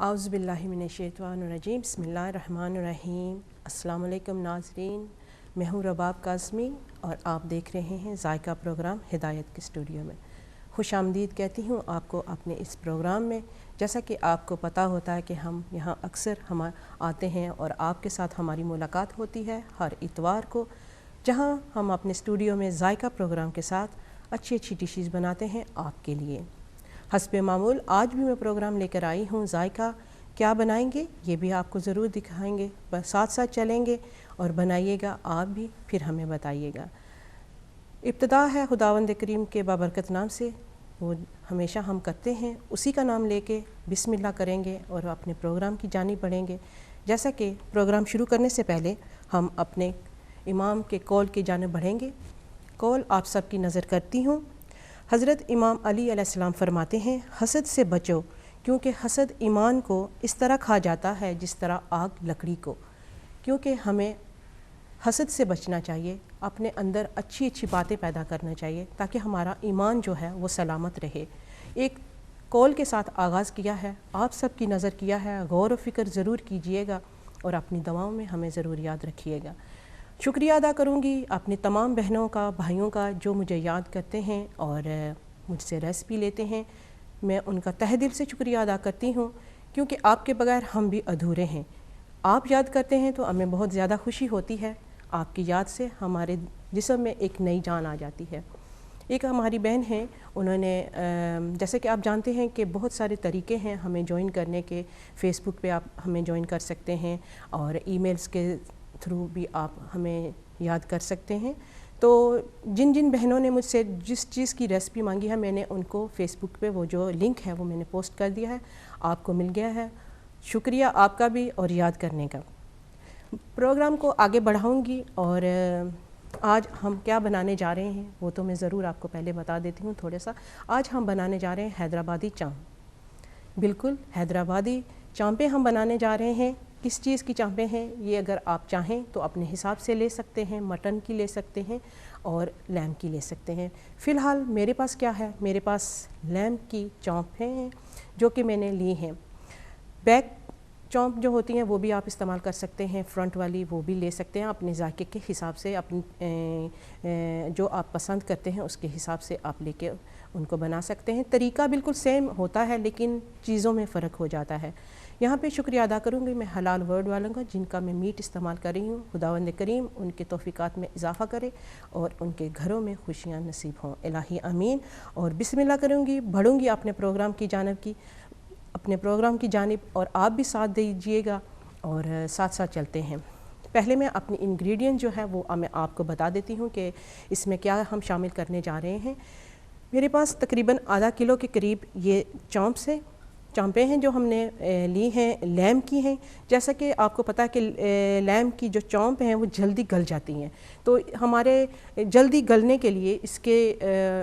आउज़ुबिल्लाहिमिनश्शैतानिर्रजीम बिस्मिल्लाहिर्रहमानिर्रहीम। अस्सलाम वालेकुम नाज़रीन, मैं हूँ रबाब काज़मी और आप देख रहे हैं जायका प्रोग्राम हिदायत के स्टूडियो में। खुशामदीद कहती हूँ आपको अपने इस प्रोग्राम में। जैसा कि आपको पता होता है कि हम यहाँ अक्सर हम आते हैं और आपके साथ हमारी मुलाकात होती है हर इतवार को, जहाँ हम अपने स्टूडियो में जायका प्रोग्राम के साथ अच्छी अच्छी डिशेज़ बनाते हैं आपके लिए। हस्बे मामूल आज भी मैं प्रोग्राम लेकर आई हूँ जायका। क्या बनाएंगे ये भी आपको ज़रूर दिखाएंगे, बस साथ साथ चलेंगे और बनाइएगा आप भी, फिर हमें बताइएगा। इब्तिदा है खुदावंद करीम के बाबरकत नाम से, वो हमेशा हम करते हैं, उसी का नाम लेके बिस्मिल्लाह करेंगे और अपने प्रोग्राम की जानिब बढ़ेंगे। जैसा कि प्रोग्राम शुरू करने से पहले हम अपने इमाम के कौल की जानिब बढ़ेंगे। कौल आप सब की नज़र करती हूँ। हज़रत इमाम अली अलैहिस्सलाम फरमाते हैं, हसद से बचो क्योंकि हसद ईमान को इस तरह खा जाता है जिस तरह आग लकड़ी को। क्योंकि हमें हसद से बचना चाहिए, अपने अंदर अच्छी अच्छी बातें पैदा करना चाहिए ताकि हमारा ईमान जो है वो सलामत रहे। एक कौल के साथ आगाज़ किया है, आप सब की नज़र किया है, गौर व फ़िक्र ज़रूर कीजिएगा और अपनी दवाओं में हमें ज़रूर याद रखिएगा। शुक्रिया अदा करूँगी अपनी तमाम बहनों का, भाइयों का जो मुझे याद करते हैं और मुझसे रेसिपी लेते हैं। मैं उनका तहे दिल से शुक्रिया अदा करती हूँ क्योंकि आपके बगैर हम भी अधूरे हैं। आप याद करते हैं तो हमें बहुत ज़्यादा खुशी होती है। आपकी याद से हमारे जिस्म में एक नई जान आ जाती है। एक हमारी बहन हैं, उन्होंने जैसे कि आप जानते हैं कि बहुत सारे तरीके हैं हमें ज्वाइन करने के। फ़ेसबुक पे आप हमें ज्वाइन कर सकते हैं और ईमेल्स के थ्रू भी आप हमें याद कर सकते हैं। तो जिन जिन बहनों ने मुझसे जिस चीज़ की रेसिपी मांगी है, मैंने उनको फ़ेसबुक पे वो जो लिंक है वो मैंने पोस्ट कर दिया है, आपको मिल गया है। शुक्रिया आपका भी और याद करने का। प्रोग्राम को आगे बढ़ाऊंगी और आज हम क्या बनाने जा रहे हैं वो तो मैं ज़रूर आपको पहले बता देती हूँ थोड़ा सा। आज हम बनाने जा रहे हैं हैदराबादी चाँप। बिल्कुल हैदराबादी चाँपें हम बनाने जा रहे हैं। किस चीज़ की चाँपें हैं ये अगर आप चाहें तो अपने हिसाब से ले सकते हैं, मटन की ले सकते हैं और लैम की ले सकते हैं। फ़िलहाल मेरे पास क्या है, मेरे पास लैम की चाँपें हैं जो कि मैंने ली हैं। बैक चॉम्प जो होती हैं वो भी आप इस्तेमाल कर सकते हैं, फ्रंट वाली वो भी ले सकते हैं अपने जायके के हिसाब से, अपनी जो आप पसंद करते हैं उसके हिसाब से आप लेके उनको बना सकते हैं। तरीका बिल्कुल सेम होता है लेकिन चीज़ों में फ़र्क हो जाता है। यहाँ पे शुक्रिया अदा करूँगी मैं हलाल वर्ड वालों का जिनका मैं मीट इस्तेमाल कर रही हूँ। खुदावंद करीम उनके तौफ़ीक़ात में इजाफ़ा करे और उनके घरों में खुशियाँ नसीब हों, इलाही आमीन। और बिस्मिल्लाह करूँगी, बढ़ूँगी अपने प्रोग्राम की जानिब और आप भी साथ दीजिएगा और साथ साथ चलते हैं। पहले मैं अपनी इंग्रेडिएंट जो है वो मैं आपको बता देती हूँ कि इसमें क्या हम शामिल करने जा रहे हैं। मेरे पास तकरीबन आधा किलो के करीब ये चाँपें हैं जो हमने ली हैं, लैम की हैं। जैसा कि आपको पता है कि लैम की जो चाँप हैं वो जल्दी गल जाती हैं, तो हमारे जल्दी गलने के लिए इसके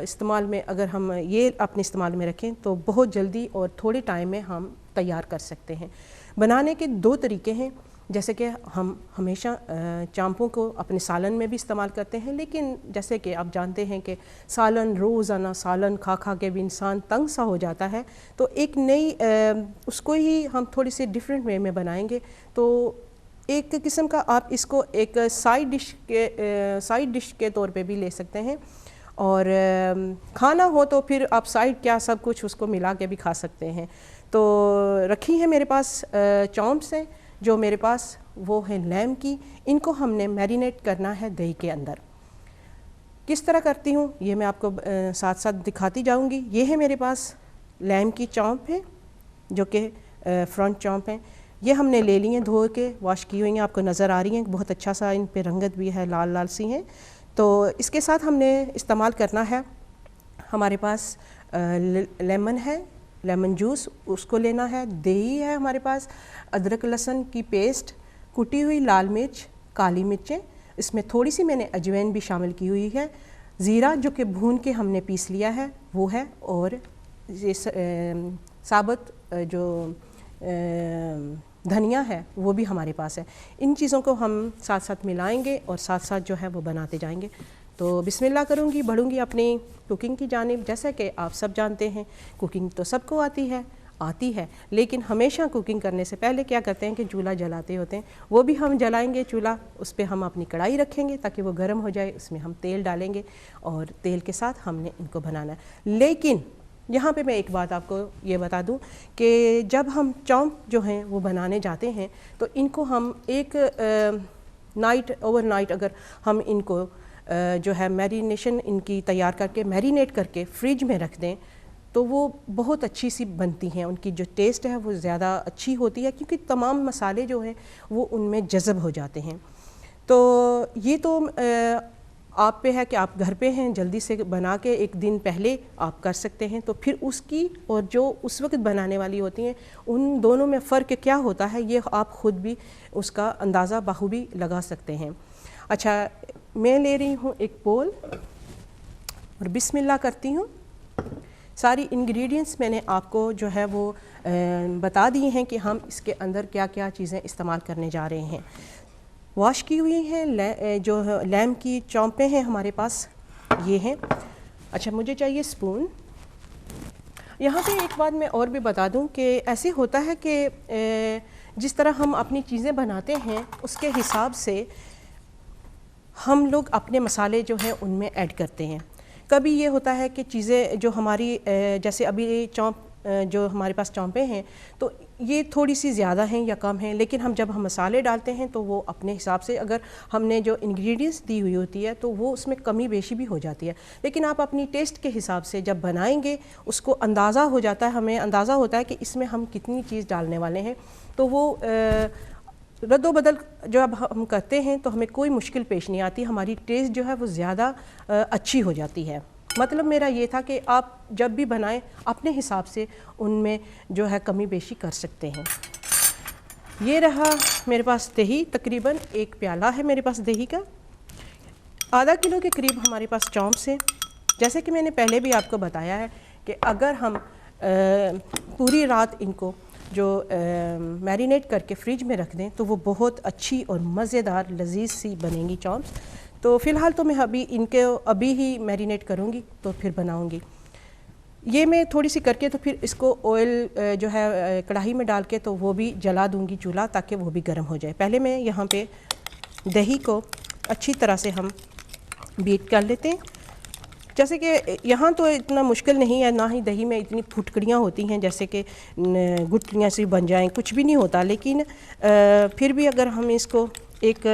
इस्तेमाल में अगर हम ये अपने इस्तेमाल में रखें तो बहुत जल्दी और थोड़े टाइम में हम तैयार कर सकते हैं। बनाने के दो तरीके हैं। जैसे कि हम हमेशा चाँपों को अपने सालन में भी इस्तेमाल करते हैं, लेकिन जैसे कि आप जानते हैं कि सालन रोज़ाना सालन खा खा के भी इंसान तंग सा हो जाता है, तो एक नई उसको ही हम थोड़ी सी डिफरेंट वे में बनाएंगे। तो एक किस्म का आप इसको एक साइड डिश के तौर पे भी ले सकते हैं और खाना हो तो फिर आप साइड क्या सब कुछ उसको मिला के भी खा सकते हैं। तो रखी है मेरे पास चॉम्प्स हैं जो मेरे पास वो है लैम की। इनको हमने मैरिनेट करना है दही के अंदर। किस तरह करती हूँ ये मैं आपको साथ साथ दिखाती जाऊँगी। ये है मेरे पास लैम की चॉम्प है जो कि फ्रंट चॉम्प हैं। ये हमने ले ली हैं, धो के वॉश की हुई हैं, आपको नज़र आ रही हैं। बहुत अच्छा सा इन पे रंगत भी है, लाल लाल सी हैं। तो इसके साथ हमने इस्तेमाल करना है, हमारे पास लेमन है, लेमन जूस उसको लेना है, दही है हमारे पास, अदरक लहसुन की पेस्ट, कुटी हुई लाल मिर्च, काली मिर्चें, इसमें थोड़ी सी मैंने अजवाइन भी शामिल की हुई है, ज़ीरा जो कि भून के हमने पीस लिया है वो है, और ये साबुत जो धनिया है वो भी हमारे पास है। इन चीज़ों को हम साथ साथ मिलाएंगे और साथ साथ जो है वो बनाते जाएंगे। तो बिस्मिल्लाह करूँगी, बढ़ूँगी अपनी कुकिंग की जानिब। जैसा कि आप सब जानते हैं कुकिंग तो सबको आती है, आती है, लेकिन हमेशा कुकिंग करने से पहले क्या करते हैं कि चूल्हा जलाते होते हैं। वो भी हम जलाएंगे चूल्हा, उस पर हम अपनी कढ़ाई रखेंगे ताकि वो गर्म हो जाए, उसमें हम तेल डालेंगे और तेल के साथ हमने इनको बनाना है। लेकिन यहाँ पे मैं एक बात आपको ये बता दूँ कि जब हम चॉम्प जो हैं वो बनाने जाते हैं तो इनको हम एक ओवरनाइट अगर हम इनको जो है मैरिनेशन इनकी तैयार करके मैरिनेट करके फ्रिज में रख दें तो वो बहुत अच्छी सी बनती हैं। उनकी जो टेस्ट है वो ज़्यादा अच्छी होती है क्योंकि तमाम मसाले जो हैं वो उनमें जज़ब हो जाते हैं। तो ये तो आप पे है कि आप घर पे हैं, जल्दी से बना के एक दिन पहले आप कर सकते हैं। तो फिर उसकी और जो उस वक्त बनाने वाली होती हैं उन दोनों में फ़र्क क्या होता है ये आप ख़ुद भी उसका अंदाज़ा बाखूबी लगा सकते हैं। अच्छा, मैं ले रही हूँ एक बोल और बिस्मिल्लाह करती हूँ। सारी इंग्रेडिएंट्स मैंने आपको जो है वो बता दिए हैं कि हम इसके अंदर क्या क्या चीज़ें इस्तेमाल करने जा रहे हैं। वॉश की हुई हैं जो लैम की चॉम्पें हैं हमारे पास, ये हैं। अच्छा, मुझे चाहिए स्पून। यहाँ पे एक बात मैं और भी बता दूँ कि ऐसे होता है कि जिस तरह हम अपनी चीज़ें बनाते हैं उसके हिसाब से हम लोग अपने मसाले जो हैं उनमें ऐड करते हैं। कभी ये होता है कि चीज़ें जो हमारी जैसे अभी चॉम्प जो हमारे पास चॉम्पें हैं तो ये थोड़ी सी ज़्यादा हैं या कम हैं, लेकिन हम जब हम मसाले डालते हैं तो वो अपने हिसाब से, अगर हमने जो इंग्रेडिएंट्स दी हुई होती है तो वो उसमें कमी बेशी भी हो जाती है। लेकिन आप अपनी टेस्ट के हिसाब से जब बनाएंगे उसको अंदाज़ा हो जाता है, हमें अंदाज़ा होता है कि इसमें हम कितनी चीज़ डालने वाले हैं। तो वो रद्दो बदल जो अब हम करते हैं तो हमें कोई मुश्किल पेश नहीं आती, हमारी टेस्ट जो है वो ज़्यादा अच्छी हो जाती है। मतलब मेरा ये था कि आप जब भी बनाएं अपने हिसाब से उनमें जो है कमी बेशी कर सकते हैं। ये रहा मेरे पास दही, तकरीबन 1 प्याला है मेरे पास दही का। आधा किलो के करीब हमारे पास चॉम्प्स हैं। जैसे कि मैंने पहले भी आपको बताया है कि अगर हम पूरी रात इनको जो मैरिनेट करके फ्रिज में रख दें तो वो बहुत अच्छी और मज़ेदार लजीज सी बनेंगी चॉम्प्स। तो फ़िलहाल तो मैं अभी ही मैरिनेट करूँगी तो फिर बनाऊँगी। ये मैं थोड़ी सी करके तो फिर इसको ऑयल जो है कढ़ाई में डाल के तो वो भी जला दूँगी चूल्हा, ताकि वो भी गर्म हो जाए। पहले मैं यहाँ पे दही को अच्छी तरह से हम बीट कर लेते हैं। जैसे कि यहाँ तो इतना मुश्किल नहीं है, ना ही दही में इतनी फुटकड़ियाँ होती हैं जैसे कि गुठलियाँ सी बन जाएं, कुछ भी नहीं होता। लेकिन फिर भी अगर हम इसको एक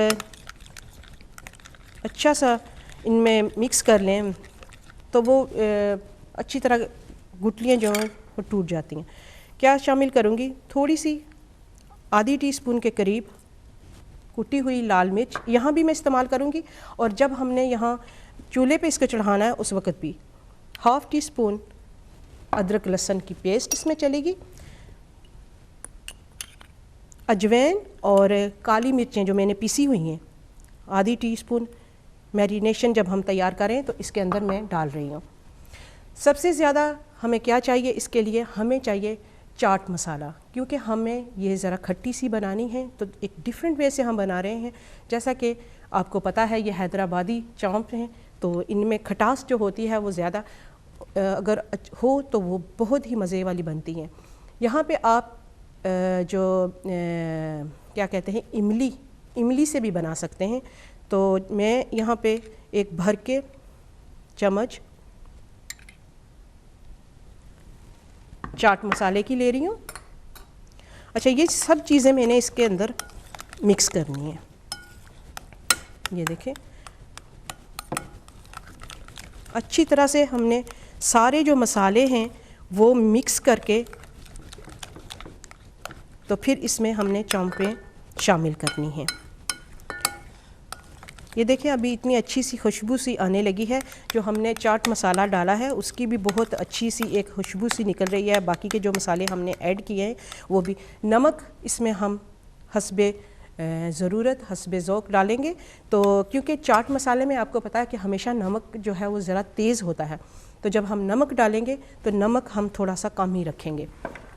अच्छा सा इनमें मिक्स कर लें तो वो अच्छी तरह गुठलियाँ जो हैं वो टूट जाती हैं। क्या शामिल करूँगी, थोड़ी सी आधी टीस्पून के करीब कुटी हुई लाल मिर्च यहाँ भी मैं इस्तेमाल करूँगी, और जब हमने यहाँ चूल्हे पे इसको चढ़ाना है उस वक़्त भी हाफ़ टी स्पून अदरक लहसुन की पेस्ट इसमें चलेगी। अजवाइन और काली मिर्चें जो मैंने पीसी हुई हैं आधी टीस्पून, मैरिनेशन जब हम तैयार करें तो इसके अंदर मैं डाल रही हूँ। सबसे ज़्यादा हमें क्या चाहिए, इसके लिए हमें चाहिए चाट मसाला, क्योंकि हमें ये ज़रा खट्टी सी बनानी है तो एक डिफरेंट वे से हम बना रहे हैं। जैसा कि आपको पता है ये हैदराबादी चॉम्प हैं तो इनमें खटास जो होती है वो ज़्यादा अगर हो तो वो बहुत ही मज़े वाली बनती हैं। यहाँ पे आप जो क्या कहते हैं इमली से भी बना सकते हैं। तो मैं यहाँ पे एक भर के चम्मच चाट मसाले की ले रही हूँ। अच्छा, ये सब चीज़ें मैंने इसके अंदर मिक्स करनी है। ये देखें, अच्छी तरह से हमने सारे जो मसाले हैं वो मिक्स करके तो फिर इसमें हमने चॉम्पें शामिल करनी है। ये देखें, अभी इतनी अच्छी सी खुशबू सी आने लगी है। जो हमने चाट मसाला डाला है उसकी भी बहुत अच्छी सी एक खुशबू सी निकल रही है। बाकी के जो मसाले हमने ऐड किए हैं वो भी, नमक इसमें हम हस्बे ज़रूरत हस्बे ज़ौक़ डालेंगे। तो क्योंकि चाट मसाले में आपको पता है कि हमेशा नमक जो है वो ज़रा तेज़ होता है, तो जब हम नमक डालेंगे तो नमक हम थोड़ा सा कम ही रखेंगे।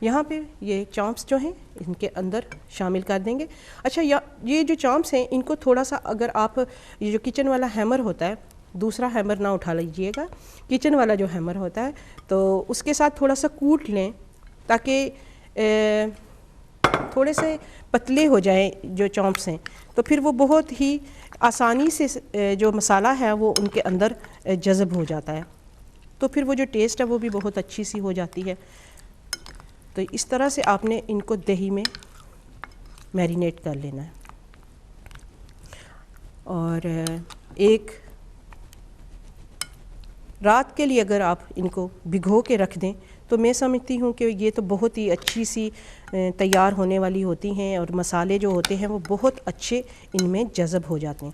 यहाँ पे ये चॉम्प्स जो हैं इनके अंदर शामिल कर देंगे। अच्छा, ये जो चॉम्प्स हैं इनको थोड़ा सा, अगर आप ये जो किचन वाला हैमर होता है, दूसरा हैमर ना उठा लीजिएगा, किचन वाला जो हैमर होता है तो उसके साथ थोड़ा सा कूट लें ताकि थोड़े से पतले हो जाएं जो चॉम्प्स हैं, तो फिर वो बहुत ही आसानी से जो मसाला है वो उनके अंदर जज़ब हो जाता है, तो फिर वो जो टेस्ट है वो भी बहुत अच्छी सी हो जाती है। तो इस तरह से आपने इनको दही में मैरिनेट कर लेना है। और एक रात के लिए अगर आप इनको भिगो के रख दें तो मैं समझती हूँ कि ये तो बहुत ही अच्छी सी तैयार होने वाली होती हैं, और मसाले जो होते हैं वो बहुत अच्छे इनमें जज़ब हो जाते हैं।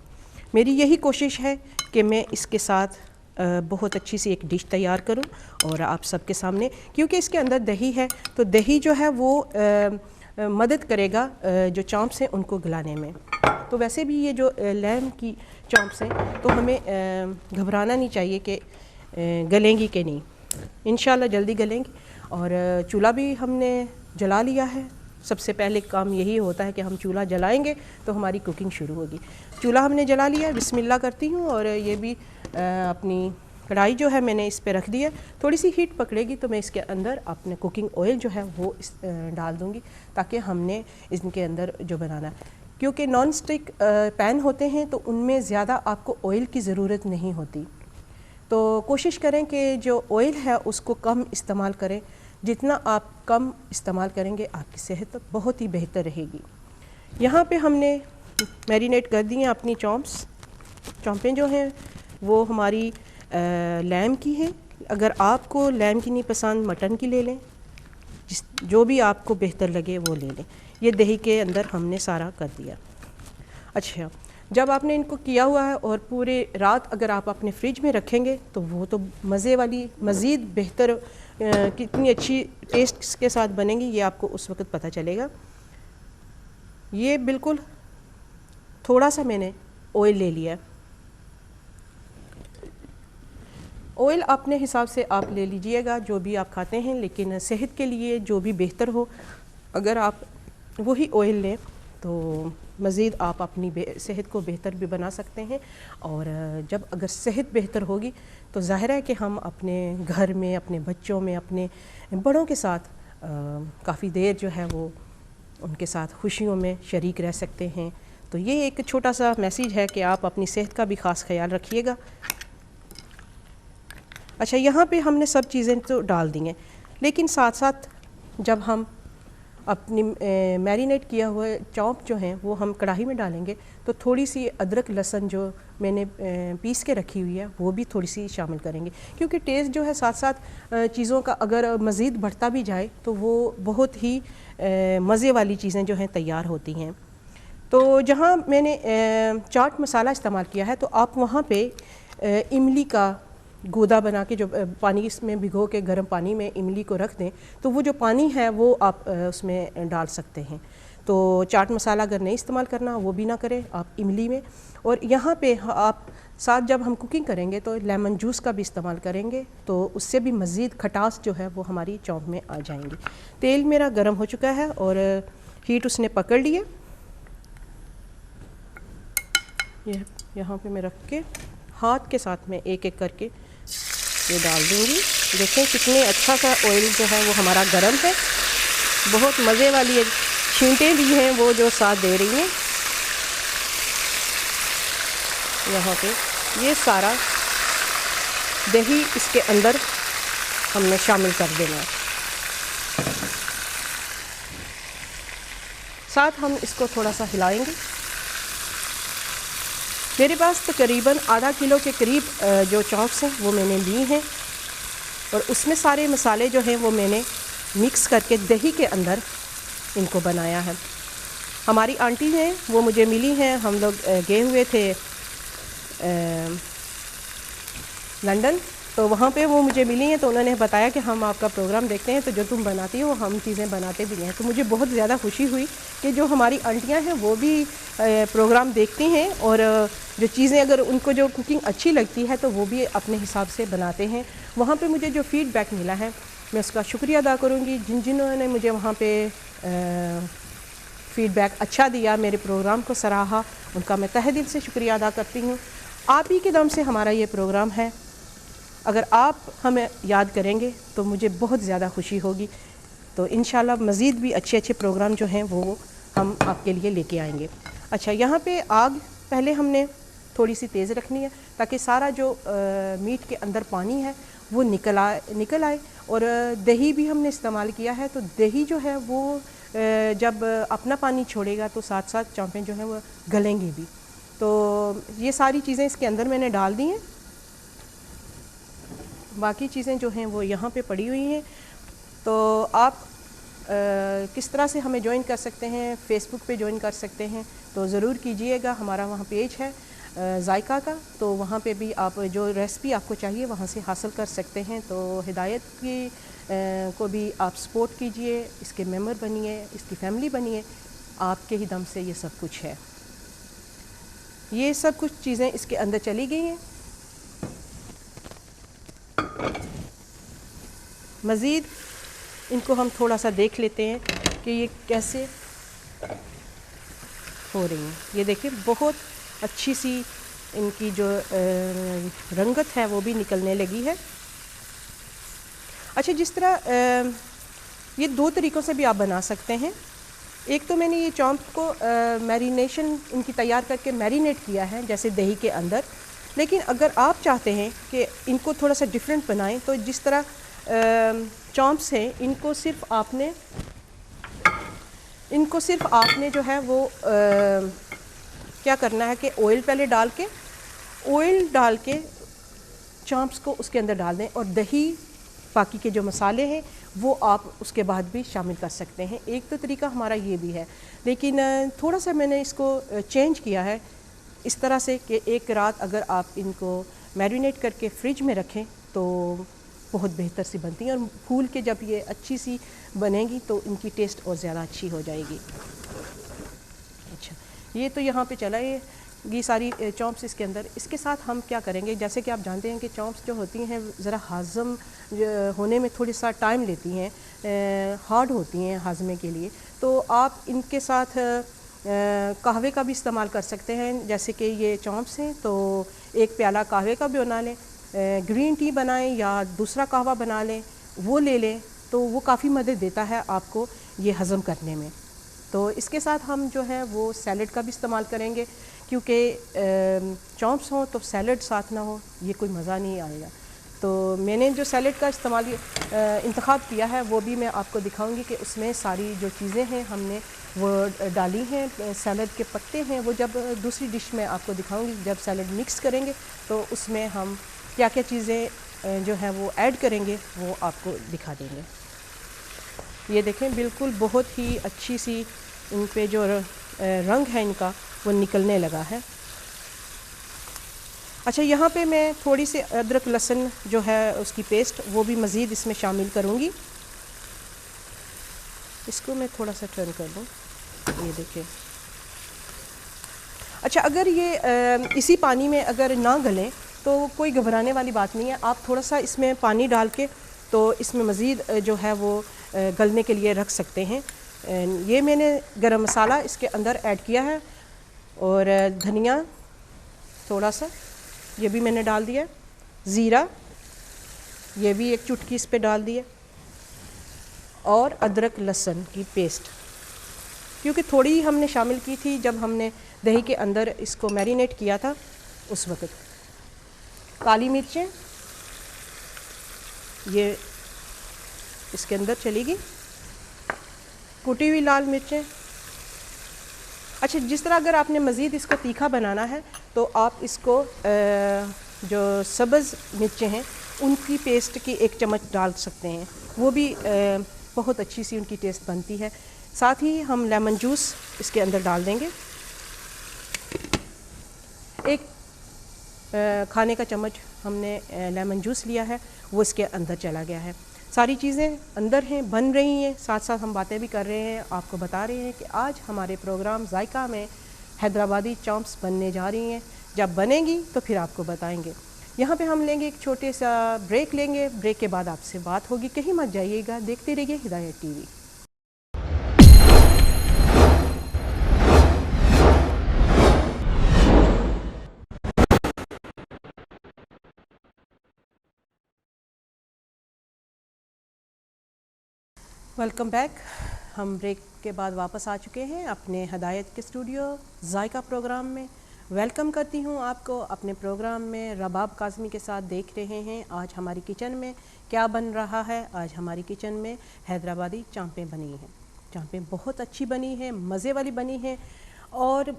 मेरी यही कोशिश है कि मैं इसके साथ बहुत अच्छी सी एक डिश तैयार करूं और आप सबके सामने, क्योंकि इसके अंदर दही है तो दही जो है वो मदद करेगा जो चॉम्प्स हैं उनको गलाने में। तो वैसे भी ये जो लैम की चॉम्प्स हैं तो हमें घबराना नहीं चाहिए कि गलेंगी कि नहीं, इंशाल्लाह जल्दी गलेंगी। और चूल्हा भी हमने जला लिया है। सबसे पहले काम यही होता है कि हम चूल्हा जलाएंगे तो हमारी कुकिंग शुरू होगी। चूल्हा हमने जला लिया है, बिस्मिल्लाह करती हूँ, और ये भी अपनी कढ़ाई जो है मैंने इस पे रख दी है। थोड़ी सी हीट पकड़ेगी तो मैं इसके अंदर अपने कुकिंग ऑयल जो है वो डाल दूँगी, ताकि हमने इनके अंदर जो बनाना है, क्योंकि नॉन स्टिक पैन होते हैं तो उनमें ज़्यादा आपको ऑयल की ज़रूरत नहीं होती। तो कोशिश करें कि जो ऑयल है उसको कम इस्तेमाल करें। जितना आप कम इस्तेमाल करेंगे आपकी सेहत बहुत ही बेहतर रहेगी। यहाँ पे हमने मैरिनेट कर दी हैं अपनी चॉम्पें जो हैं वो हमारी लैम की हैं। अगर आपको लैम की नहीं पसंद मटन की ले लें, जो भी आपको बेहतर लगे वो ले लें। ये दही के अंदर हमने सारा कर दिया। अच्छा, जब आपने इनको किया हुआ है और पूरे रात अगर आप अपने फ्रिज में रखेंगे तो वो तो मज़े वाली मज़ीद बेहतर कितनी अच्छी टेस्ट के साथ बनेंगी ये आपको उस वक्त पता चलेगा। ये बिल्कुल थोड़ा सा मैंने ऑयल ले लिया। ऑयल अपने हिसाब से आप ले लीजिएगा जो भी आप खाते हैं, लेकिन सेहत के लिए जो भी बेहतर हो अगर आप वही ऑयल लें तो मज़ीद आप अपनी सेहत को बेहतर भी बना सकते हैं। और जब अगर सेहत बेहतर होगी तो ज़ाहिर है कि हम अपने घर में, अपने बच्चों में, अपने बड़ों के साथ काफ़ी देर जो है वो उनके साथ खुशियों में शरीक रह सकते हैं। तो ये एक छोटा सा मैसेज है कि आप अपनी सेहत का भी ख़ास ख्याल रखिएगा। अच्छा, यहाँ पे हमने सब चीज़ें तो डाल दी हैं, लेकिन साथ साथ जब हम अपनी मैरिनेट किया हुआ चॉप जो हैं वो हम कढ़ाई में डालेंगे तो थोड़ी सी अदरक लहसुन जो मैंने पीस के रखी हुई है वो भी थोड़ी सी शामिल करेंगे, क्योंकि टेस्ट जो है साथ साथ चीज़ों का अगर मज़ीद बढ़ता भी जाए तो वो बहुत ही मज़े वाली चीज़ें जो हैं तैयार होती हैं। तो जहाँ मैंने चाट मसाला इस्तेमाल किया है तो आप वहाँ पे इमली का गोदा बना के जो पानी इसमें भिगो के गर्म पानी में इमली को रख दें तो वो जो पानी है वो आप उसमें डाल सकते हैं। तो चाट मसाला अगर नहीं इस्तेमाल करना वो भी ना करें आप इमली में। और यहाँ पे आप साथ जब हम कुकिंग करेंगे तो लेमन जूस का भी इस्तेमाल करेंगे तो उससे भी मज़ीद खटास जो है वो हमारी चॉप में आ जाएंगी। तेल मेरा गर्म हो चुका है और हीट उसने पकड़ ली है। ये यहाँ पे मैं रख के हाथ के साथ में एक एक करके ये डाल दूँगी। देखें कितने अच्छा सा ऑयल जो है वो हमारा गर्म है। बहुत मज़े वाली छींटें भी हैं वो जो साथ दे रही हैं। यहाँ पे ये सारा दही इसके अंदर हमने शामिल कर देना है। साथ हम इसको थोड़ा सा हिलाएंगे। मेरे पास तकरीबन आधा किलो के करीब जो चॉप्स हैं वो मैंने ली हैं और उसमें सारे मसाले जो हैं वो मैंने मिक्स करके दही के अंदर इनको बनाया है। हमारी आंटी हैं वो मुझे मिली हैं, हम लोग गए हुए थे लंदन, तो वहाँ पे वो मुझे मिली हैं तो उन्होंने बताया कि हम आपका प्रोग्राम देखते हैं तो जो तुम बनाती हो हम चीज़ें बनाते भी हैं। तो मुझे बहुत ज़्यादा खुशी हुई कि जो हमारी आंटियाँ हैं वो भी प्रोग्राम देखती हैं और जो चीज़ें अगर उनको जो कुकिंग अच्छी लगती है तो वो भी अपने हिसाब से बनाते हैं। वहाँ पे मुझे जो फ़ीडबैक मिला है मैं उसका शुक्रिया अदा करूँगी। जिन्होंने मुझे वहाँ पे फ़ीडबैक अच्छा दिया, मेरे प्रोग्राम को सराहा, उनका मैं तहे दिल से शुक्रिया अदा करती हूँ। आप ही के दम से हमारा ये प्रोग्राम है। अगर आप हमें याद करेंगे तो मुझे बहुत ज़्यादा खुशी होगी। तो इंशाल्लाह मज़ीद भी अच्छे अच्छे प्रोग्राम जो हैं वो हम आपके लिए लेके आएंगे। अच्छा, यहाँ पे आग पहले हमने थोड़ी सी तेज़ रखनी है ताकि सारा जो मीट के अंदर पानी है वो निकल आए। और दही भी हमने इस्तेमाल किया है, तो दही जो है वो जब अपना पानी छोड़ेगा तो साथ साथ चौंपें जो हैं वो गलेंगी भी। तो ये सारी चीज़ें इसके अंदर मैंने डाल दी हैं। बाकी चीज़ें जो हैं वो यहाँ पे पड़ी हुई हैं। तो आप किस तरह से हमें ज्वाइन कर सकते हैं, फ़ेसबुक पे ज्वाइन कर सकते हैं, तो ज़रूर कीजिएगा। हमारा वहाँ पेज है जायका का, तो वहाँ पे भी आप जो रेसिपी आपको चाहिए वहाँ से हासिल कर सकते हैं। तो हिदायत की को भी आप सपोर्ट कीजिए, इसके मेंबर बनिए, इसकी फैमिली बनिए। आपके ही दम से ये सब कुछ है। ये सब कुछ चीज़ें इसके अंदर चली गई हैं। मज़ीद इनको हम थोड़ा सा देख लेते हैं कि ये कैसे हो रही हैं। ये देखिए बहुत अच्छी सी इनकी जो रंगत है वो भी निकलने लगी है। अच्छा, जिस तरह ये दो तरीक़ों से भी आप बना सकते हैं। एक तो मैंने ये चॉम्प को मैरिनेशन इनकी तैयार करके मैरिनेट किया है जैसे दही के अंदर, लेकिन अगर आप चाहते हैं कि इनको थोड़ा सा डिफरेंट बनाएं तो जिस तरह चॉम्प्स हैं इनको सिर्फ आपने जो है वो क्या करना है कि ऑयल पहले डाल के चॉम्प्स को उसके अंदर डाल दें, और दही बाकी के जो मसाले हैं वो आप उसके बाद भी शामिल कर सकते हैं। एक तो तरीका हमारा ये भी है, लेकिन थोड़ा सा मैंने इसको चेंज किया है इस तरह से कि एक रात अगर आप इनको मैरिनेट करके फ्रिज में रखें तो बहुत बेहतर सी बनती हैं, और फूल के जब ये अच्छी सी बनेगी तो इनकी टेस्ट और ज़्यादा अच्छी हो जाएगी। अच्छा, ये तो यहाँ पे चला ये सारी चॉम्प्स इसके अंदर। इसके साथ हम क्या करेंगे, जैसे कि आप जानते हैं कि चॉम्प्स जो होती हैं ज़रा हाज़म होने में थोड़ी सा टाइम लेती हैं, हार्ड होती हैं हाजमे के लिए। तो आप इनके साथ कहवे का भी इस्तेमाल कर सकते हैं। जैसे कि ये चॉम्प्स हैं तो एक प्याला कहवे का भी बना लें, ग्रीन टी बनाएं या दूसरा कहवा बना लें, वो ले लें, तो वो काफ़ी मदद देता है आपको ये हज़म करने में। तो इसके साथ हम जो है वो सैलड का भी इस्तेमाल करेंगे, क्योंकि चॉम्प्स हों तो सैलड साथ ना हो ये कोई मज़ा नहीं आएगा। तो मैंने जो सैलड का इंतखाब किया है वो भी मैं आपको दिखाऊंगी कि उसमें सारी जो चीज़ें हैं हमने वो डाली हैं। सैलड के पत्ते हैं वो जब दूसरी डिश में आपको दिखाऊंगी, जब सैलड मिक्स करेंगे तो उसमें हम क्या क्या चीज़ें जो हैं वो ऐड करेंगे वो आपको दिखा देंगे। ये देखें बिल्कुल बहुत ही अच्छी सी इन पे जो रंग है इनका वो निकलने लगा है। अच्छा, यहाँ पे मैं थोड़ी सी अदरक लहसुन जो है उसकी पेस्ट वो भी मज़ीद इसमें शामिल करूँगी। इसको मैं थोड़ा सा टर्न कर दूँ, ये देखिए। अच्छा, अगर ये इसी पानी में अगर ना गलें तो कोई घबराने वाली बात नहीं है। आप थोड़ा सा इसमें पानी डाल के तो इसमें मज़ीद जो है वो गलने के लिए रख सकते हैं। ये मैंने गरम मसाला इसके अंदर ऐड किया है, और धनिया थोड़ा सा ये भी मैंने डाल दिया, ज़ीरा ये भी एक चुटकी इस पे डाल दिया, और अदरक लहसुन की पेस्ट क्योंकि थोड़ी ही हमने शामिल की थी जब हमने दही के अंदर इसको मैरिनेट किया था उस वक़्त। काली मिर्चें ये इसके अंदर चलेगी, कुटी हुई लाल मिर्चें। अच्छा, जिस तरह अगर आपने मज़ीद इसको तीखा बनाना है तो आप इसको जो सब्ज़ मिर्चें हैं उनकी पेस्ट की 1 चम्मच डाल सकते हैं, वो भी बहुत अच्छी सी उनकी टेस्ट बनती है। साथ ही हम लेमन जूस इसके अंदर डाल देंगे, 1 खाने का चम्मच हमने लेमन जूस लिया है वो इसके अंदर चला गया है। सारी चीज़ें अंदर हैं, बन रही हैं, साथ साथ हम बातें भी कर रहे हैं, आपको बता रहे हैं कि आज हमारे प्रोग्राम जायका में हैदराबादी चॉम्प्स बनने जा रही हैं। जब बनेंगी तो फिर आपको बताएंगे। यहाँ पे हम लेंगे एक छोटे सा ब्रेक लेंगे, ब्रेक के बाद आपसे बात होगी। कहीं मत जाइएगा, देखते रहिए हिदायत टीवी। Welcome back. हम ब्रेक के बाद वापस आ चुके हैं अपने हिदायत के स्टूडियो जायका प्रोग्राम में। वेलकम करती हूँ आपको अपने प्रोग्राम में। रबाब काज़मी के साथ देख रहे हैं आज हमारी किचन में क्या बन रहा है। आज हमारी किचन में हैदराबादी चांपें बनी हैं। चांपें बहुत अच्छी बनी हैं, मज़े वाली बनी हैं और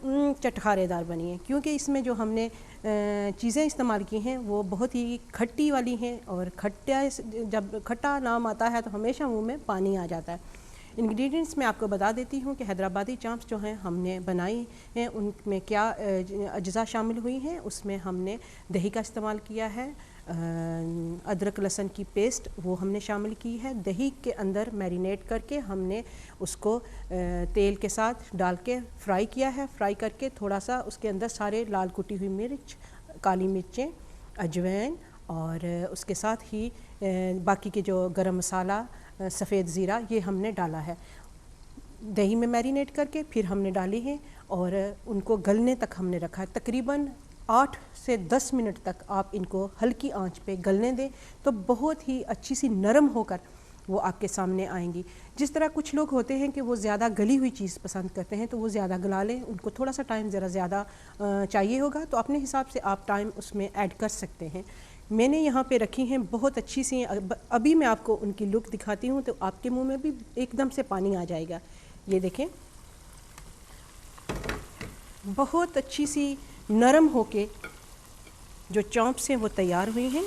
चटखारेदार बनी हैं, क्योंकि इसमें जो हमने चीज़ें इस्तेमाल की हैं वो बहुत ही खट्टी वाली हैं। और जब खट्टा नाम आता है तो हमेशा मुंह में पानी आ जाता है। इंग्रेडिएंट्स मैं आपको बता देती हूँ कि हैदराबादी चांप्स जो हैं हमने बनाई हैं उनमें क्या अज्जा शामिल हुई हैं। उसमें हमने दही का इस्तेमाल किया है, अदरक लहसुन की पेस्ट वो हमने शामिल की है। दही के अंदर मैरिनेट करके हमने उसको तेल के साथ डाल के फ्राई किया है। फ्राई करके थोड़ा सा उसके अंदर सारे लाल कुटी हुई मिर्च, काली मिर्चें, अजवाइन और उसके साथ ही बाकी के जो गरम मसाला, सफ़ेद ज़ीरा ये हमने डाला है। दही में मैरिनेट करके फिर हमने डाली है और उनको गलने तक हमने रखा है। तकरीबन 8 से 10 मिनट तक आप इनको हल्की आंच पे गलने दें तो बहुत ही अच्छी सी नरम होकर वो आपके सामने आएंगी। जिस तरह कुछ लोग होते हैं कि वो ज़्यादा गली हुई चीज़ पसंद करते हैं तो वो ज़्यादा गला लें, उनको थोड़ा सा टाइम ज़रा ज़्यादा चाहिए होगा तो अपने हिसाब से आप टाइम उसमें ऐड कर सकते हैं। मैंने यहाँ पे रखी हैं बहुत अच्छी सी। अभी मैं आपको उनकी लुक दिखाती हूँ तो आपके मुंह में भी एकदम से पानी आ जाएगा। ये देखें, बहुत अच्छी सी नरम होके जो चॉप्स हैं वो तैयार हुई हैं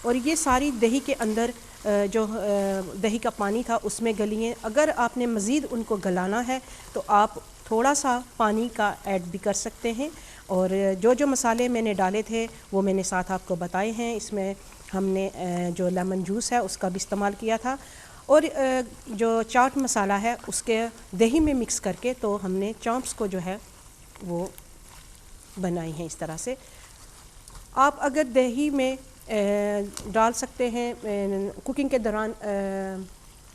और ये सारी दही के अंदर जो दही का पानी था उसमें गली हैं। अगर आपने मज़ीद उनको गलाना है तो आप थोड़ा सा पानी का ऐड भी कर सकते हैं। और जो जो मसाले मैंने डाले थे वो मैंने साथ आपको बताए हैं। इसमें हमने जो लेमन जूस है उसका भी इस्तेमाल किया था और जो चाट मसाला है उसके दही में मिक्स करके तो हमने चॉप्स को जो है वो बनाई हैं इस तरह से। आप अगर दही में डाल सकते हैं, कुकिंग के दौरान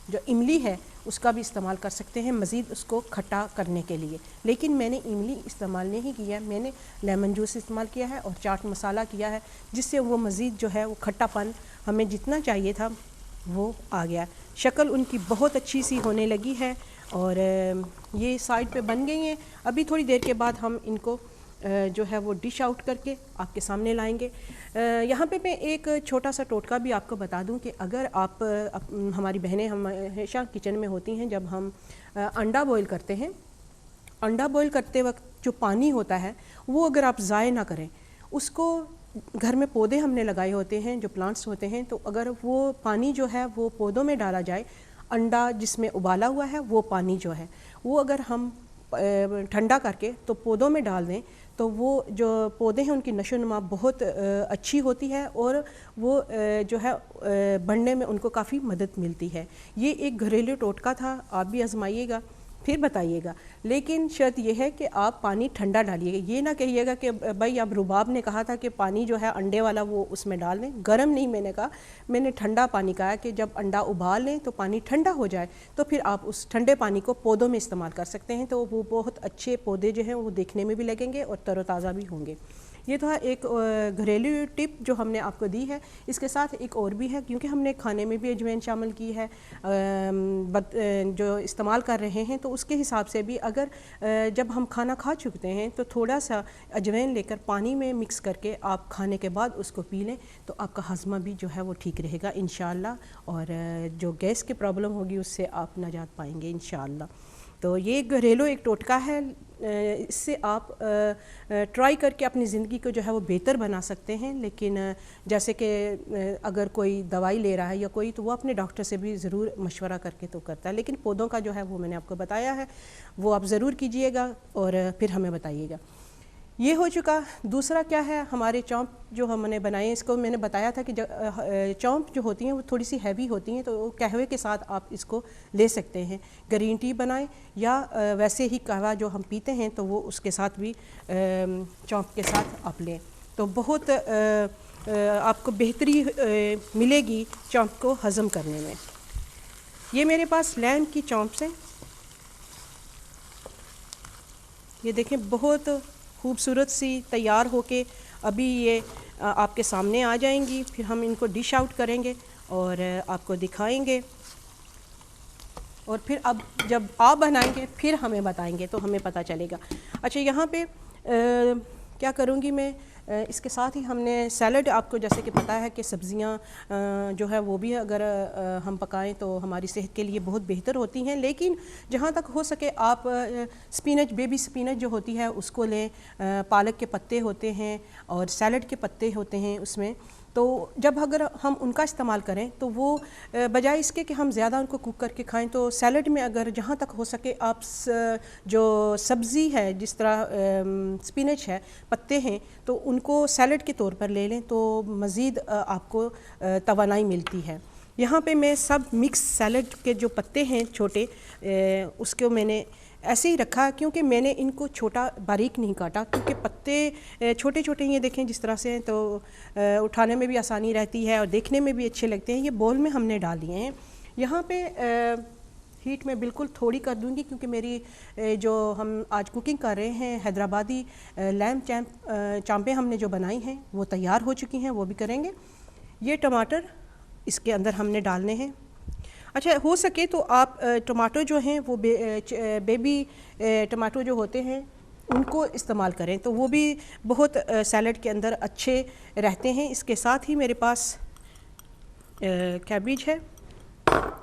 जो इमली है उसका भी इस्तेमाल कर सकते हैं मज़ीद उसको खट्टा करने के लिए, लेकिन मैंने इमली इस्तेमाल नहीं किया है। मैंने लेमन जूस इस्तेमाल किया है और चाट मसाला किया है, जिससे वो मज़ीद जो है वो खट्टापन हमें जितना चाहिए था वो आ गया। शक्ल उनकी बहुत अच्छी सी होने लगी है और ये साइड पे बन गई हैं। अभी थोड़ी देर के बाद हम इनको जो है वो डिश आउट करके आपके सामने लाएंगे। यहाँ पे मैं एक छोटा सा टोटका भी आपको बता दूं कि अगर आप हमारी बहनें हमेशा किचन में होती हैं, जब हम अंडा बॉईल करते हैं, अंडा बॉईल करते वक्त जो पानी होता है वो अगर आप ज़ाय ना करें, उसको घर में पौधे हमने लगाए होते हैं जो प्लांट्स होते हैं, तो अगर वो पानी जो है वो पौधों में डाला जाए, अंडा जिसमें उबाला हुआ है वो पानी जो है वो अगर हम ठंडा करके तो पौधों में डाल दें तो वो जो पौधे हैं उनकी नशोनुमा बहुत अच्छी होती है और वो जो है बढ़ने में उनको काफ़ी मदद मिलती है। ये एक घरेलू टोटका था, आप भी आजमाइएगा फिर बताइएगा। लेकिन शर्त यह है कि आप पानी ठंडा डालिएगा। ये ना कहिएगा कि भाई अब रुबाब ने कहा था कि पानी जो है अंडे वाला वो उसमें डाल दें। गर्म नहीं मैंने कहा, मैंने ठंडा पानी कहा कि जब अंडा उबाल लें तो पानी ठंडा हो जाए तो फिर आप उस ठंडे पानी को पौधों में इस्तेमाल कर सकते हैं। तो वो बहुत अच्छे पौधे जो हैं वो देखने में भी लगेंगे और तरोताज़ा भी होंगे। ये तो है एक घरेलू टिप जो हमने आपको दी है। इसके साथ एक और भी है, क्योंकि हमने खाने में भी अजवाइन शामिल की है जो इस्तेमाल कर रहे हैं, तो उसके हिसाब से भी अगर जब हम खाना खा चुकते हैं तो थोड़ा सा अजवाइन लेकर पानी में मिक्स करके आप खाने के बाद उसको पी लें तो आपका हज़मा भी जो है वो ठीक रहेगा इंशाअल्लाह, और जो गैस की प्रॉब्लम होगी उससे आप निजात पाएंगे इंशाअल्लाह। तो ये घरेलू एक टोटका है, इससे आप ट्राई करके अपनी ज़िंदगी को जो है वो बेहतर बना सकते हैं। लेकिन जैसे कि अगर कोई दवाई ले रहा है या कोई, तो वो अपने डॉक्टर से भी ज़रूर मशवरा करके तो करता है। लेकिन पौधों का जो है वो मैंने आपको बताया है, वो आप ज़रूर कीजिएगा और फिर हमें बताइएगा। ये हो चुका। दूसरा क्या है, हमारे चॉम्प जो हमने बनाए, इसको मैंने बताया था कि चॉम्प जो होती हैं वो थोड़ी सी हैवी होती हैं, तो कहवे के साथ आप इसको ले सकते हैं। ग्रीन टी बनाएं या वैसे ही कहवा जो हम पीते हैं तो वो उसके साथ भी चॉम्प के साथ आप लें तो बहुत आपको बेहतरी मिलेगी चॉम्प को हज़म करने में। ये मेरे पास लैम्ब की चॉम्प्स हैं, ये देखें बहुत खूबसूरत सी तैयार होके अभी ये आपके सामने आ जाएंगी। फिर हम इनको डिश आउट करेंगे और आपको दिखाएंगे, और फिर अब जब आप बनाएंगे फिर हमें बताएंगे तो हमें पता चलेगा। अच्छा, यहाँ पे क्या करूँगी मैं, इसके साथ ही हमने सैलड, आपको जैसे कि पता है कि सब्ज़ियाँ जो है वो भी अगर हम पकाएं तो हमारी सेहत के लिए बहुत बेहतर होती हैं, लेकिन जहाँ तक हो सके आप स्पिनच, बेबी स्पिनच जो होती है उसको लें, पालक के पत्ते होते हैं और सैलड के पत्ते होते हैं उसमें, तो जब अगर हम उनका इस्तेमाल करें तो वो बजाय इसके कि हम ज़्यादा उनको कुक करके खाएं, तो सैलड में अगर जहाँ तक हो सके आप जो सब्ज़ी है, जिस तरह स्पिनच है, पत्ते हैं, तो उनको सैलड के तौर पर ले लें तो मज़ीद आपको तवानाई मिलती है। यहाँ पे मैं सब मिक्स सैलड के जो पत्ते हैं छोटे, उसको मैंने ऐसे ही रखा क्योंकि मैंने इनको छोटा बारीक नहीं काटा, क्योंकि पत्ते छोटे छोटे ये देखें जिस तरह से हैं, तो उठाने में भी आसानी रहती है और देखने में भी अच्छे लगते हैं। ये बोल में हमने डाल दिए हैं। यहाँ पे हीट में बिल्कुल थोड़ी कर दूंगी क्योंकि मेरी जो हम आज कुकिंग कर रहे हैं हैदराबादी लैम्ब चांपे हमने जो बनाई हैं वो तैयार हो चुकी हैं, वो भी करेंगे। ये टमाटर इसके अंदर हमने डालने हैं। अच्छा, हो सके तो आप टमाटो जो हैं वो बेबी टमाटो जो होते हैं उनको इस्तेमाल करें, तो वो भी बहुत सैलड के अंदर अच्छे रहते हैं। इसके साथ ही मेरे पास कैबेज है,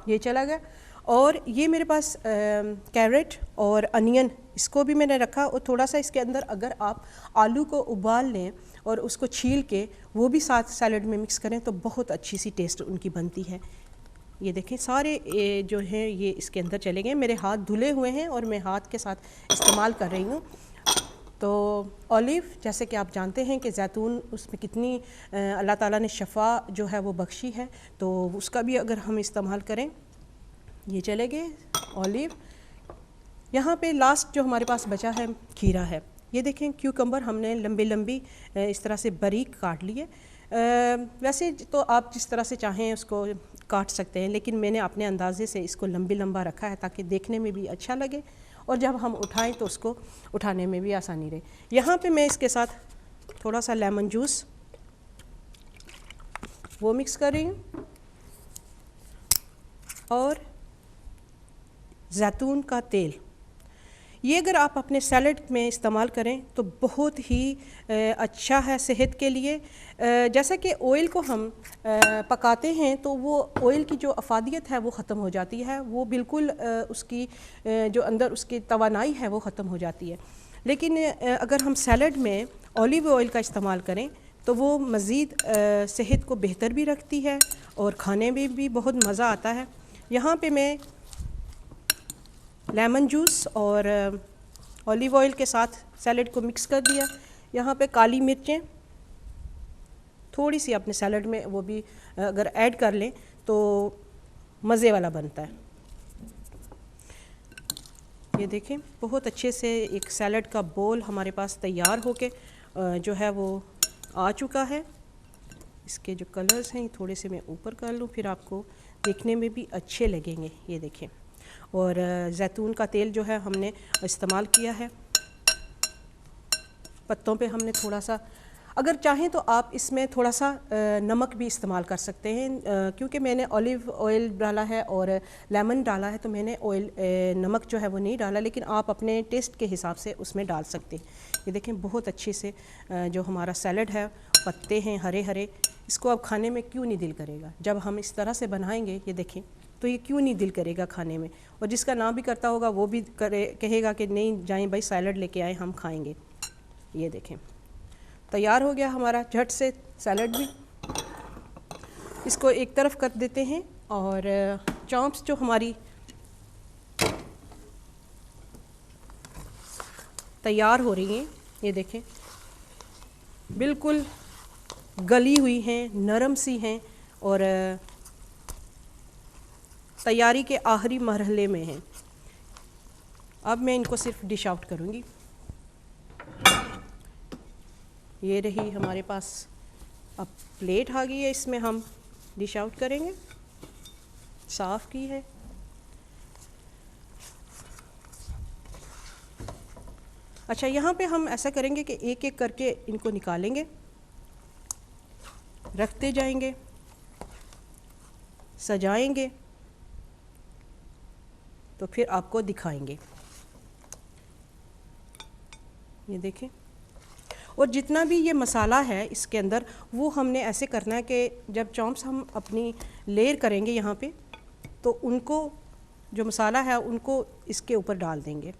ये चला गया, और ये मेरे पास कैरेट और अनियन, इसको भी मैंने रखा, और थोड़ा सा इसके अंदर अगर आप आलू को उबाल लें और उसको छील के वो भी साथ सैलड में मिक्स करें तो बहुत अच्छी सी टेस्ट उनकी बनती है। ये देखें सारे जो हैं ये इसके अंदर चले गए। मेरे हाथ धुले हुए हैं और मैं हाथ के साथ इस्तेमाल कर रही हूँ। तो ऑलिव, जैसे कि आप जानते हैं कि जैतून, उसमें कितनी अल्लाह ताला ने शफ़ा जो है वो बख्शी है, तो उसका भी अगर हम इस्तेमाल करें। ये चले गए ऑलिव। यहाँ पे लास्ट जो हमारे पास बचा है खीरा है। ये देखें क्यूकम्बर हमने लंबी लंबी इस तरह से बारीक काट लिए। वैसे तो आप जिस तरह से चाहें उसको काट सकते हैं, लेकिन मैंने अपने अंदाजे से इसको लंबा रखा है ताकि देखने में भी अच्छा लगे और जब हम उठाएं तो उसको उठाने में भी आसानी रहे। यहाँ पे मैं इसके साथ थोड़ा सा लेमन जूस वो मिक्स कर रही हूँ और जैतून का तेल। ये अगर आप अपने सैलड में इस्तेमाल करें तो बहुत ही अच्छा है सेहत के लिए। जैसा कि ऑयल को हम पकाते हैं तो वो ऑयल की जो अफादियत है वो ख़त्म हो जाती है, वो बिल्कुल उसकी जो अंदर उसकी तवानाई है वो ख़त्म हो जाती है। लेकिन अगर हम सैलड में ऑलिव ऑयल का इस्तेमाल करें तो वो मज़ीद सेहत को बेहतर भी रखती है और खाने में भी बहुत मज़ा आता है। यहाँ पे मैं लेमन जूस और ऑलिव ऑयल के साथ सैलड को मिक्स कर दिया। यहाँ पे काली मिर्चें थोड़ी सी अपने सैलड में वो भी अगर ऐड कर लें तो मज़े वाला बनता है। ये देखें बहुत अच्छे से एक सैलड का बोल हमारे पास तैयार होके जो है वो आ चुका है। इसके जो कलर्स हैं थोड़े से मैं ऊपर कर लूँ, फिर आपको देखने में भी अच्छे लगेंगे। ये देखें, और जैतून का तेल जो है हमने इस्तेमाल किया है। पत्तों पे हमने थोड़ा सा, अगर चाहें तो आप इसमें थोड़ा सा नमक भी इस्तेमाल कर सकते हैं, क्योंकि मैंने ऑलिव ऑयल डाला है और लेमन डाला है तो मैंने नमक जो है वो नहीं डाला, लेकिन आप अपने टेस्ट के हिसाब से उसमें डाल सकते हैं। ये देखें बहुत अच्छे से जो हमारा सैलड है, पत्ते हैं हरे हरे, इसको अब खाने में क्यों नहीं दिल करेगा। जब हम इस तरह से बनाएंगे ये देखें तो ये क्यों नहीं दिल करेगा खाने में, और जिसका ना भी करता होगा वो भी कहेगा कि नहीं जाएं भाई सैलड लेके आए हम खाएंगे। ये देखें तैयार हो गया हमारा झट से सैलड भी। इसको एक तरफ कर देते हैं और चॉम्प्स जो हमारी तैयार हो रही हैं, ये देखें बिल्कुल गली हुई हैं, नरम सी हैं और तैयारी के आखिरी मरहले में हैं। अब मैं इनको सिर्फ डिश आउट करूँगी। ये रही हमारे पास अब प्लेट आ गई है, इसमें हम डिश आउट करेंगे, साफ़ की है। अच्छा, यहाँ पे हम ऐसा करेंगे कि एक एक करके इनको निकालेंगे, रखते जाएंगे। सजाएंगे तो फिर आपको दिखाएंगे। ये देखें, और जितना भी ये मसाला है इसके अंदर वो हमने ऐसे करना है कि जब चॉम्प्स हम अपनी लेयर करेंगे यहाँ पे, तो उनको जो मसाला है उनको इसके ऊपर डाल देंगे।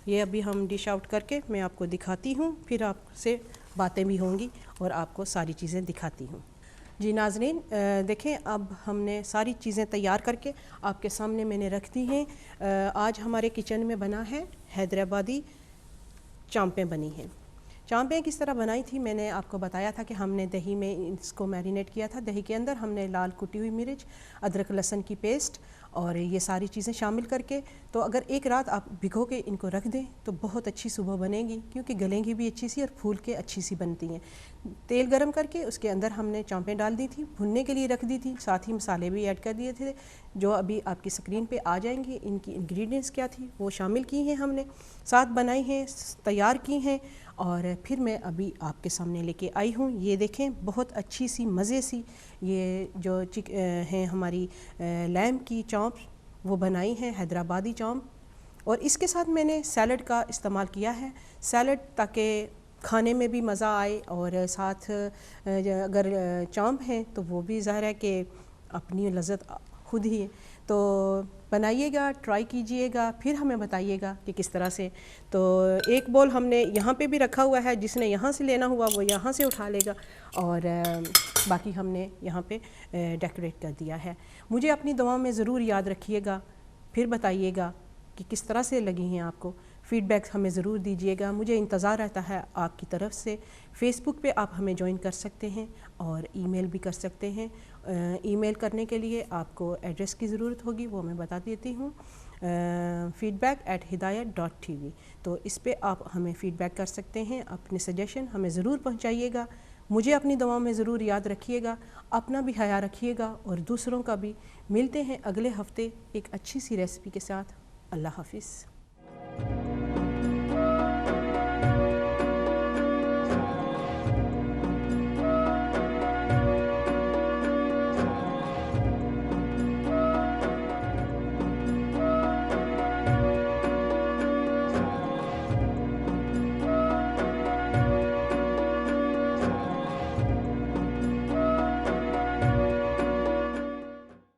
ये अभी हम डिश आउट करके मैं आपको दिखाती हूँ, फिर आपसे बातें भी होंगी और आपको सारी चीज़ें दिखाती हूँ। जी नाज़रीन, देखें अब हमने सारी चीज़ें तैयार करके आपके सामने मैंने रख दी हैं। आज हमारे किचन में बना है हैदराबादी चांपें बनी हैं। चांपें किस तरह बनाई थी मैंने आपको बताया था कि हमने दही में इसको मैरिनेट किया था। दही के अंदर हमने लाल कुटी हुई मिर्च, अदरक लहसुन की पेस्ट और ये सारी चीज़ें शामिल करके, तो अगर एक रात आप भिगो के इनको रख दें तो बहुत अच्छी सुबह बनेगी, क्योंकि गलेंगी भी अच्छी सी और फूल के अच्छी सी बनती हैं। तेल गरम करके उसके अंदर हमने चांपें डाल दी थी, भुनने के लिए रख दी थी, साथ ही मसाले भी ऐड कर दिए थे जो अभी आपकी स्क्रीन पे आ जाएंगे। इनकी इंग्रेडिएंट्स क्या थी वो शामिल की हैं हमने, साथ बनाई हैं, तैयार की हैं और फिर मैं अभी आपके सामने लेके आई हूँ। ये देखें, बहुत अच्छी सी मज़े सी ये जो हैं हमारी लैम्ब की चॉप वो बनाई हैं, हैदराबादी चॉप। और इसके साथ मैंने सैलड का इस्तेमाल किया है, सैलड ताकि खाने में भी मज़ा आए और साथ अगर चॉप हैं तो वो भी ज़ाहिर है कि अपनी लज़्ज़त खुद ही है। तो बनाइएगा, ट्राई कीजिएगा, फिर हमें बताइएगा कि किस तरह से। तो एक बोल हमने यहाँ पे भी रखा हुआ है, जिसने यहाँ से लेना हुआ वो यहाँ से उठा लेगा और बाकी हमने यहाँ पे डेकोरेट कर दिया है। मुझे अपनी दुआओं में ज़रूर याद रखिएगा, फिर बताइएगा कि किस तरह से लगी हैं आपको। फ़ीडबैक हमें ज़रूर दीजिएगा, मुझे इंतज़ार रहता है आपकी तरफ से। फ़ेसबुक पे आप हमें ज्वाइन कर सकते हैं और ईमेल भी कर सकते हैं। ईमेल करने के लिए आपको एड्रेस की ज़रूरत होगी, वो मैं बता देती हूँ, feedback@hidayat.tv। तो इस पे आप हमें फ़ीडबैक कर सकते हैं, अपने सजेशन हमें ज़रूर पहुँचाइएगा। मुझे अपनी दुआओं में ज़रूर याद रखिएगा, अपना भी ख्याल रखिएगा और दूसरों का भी। मिलते हैं अगले हफ्ते एक अच्छी सी रेसिपी के साथ। अल्लाह हाफिज़।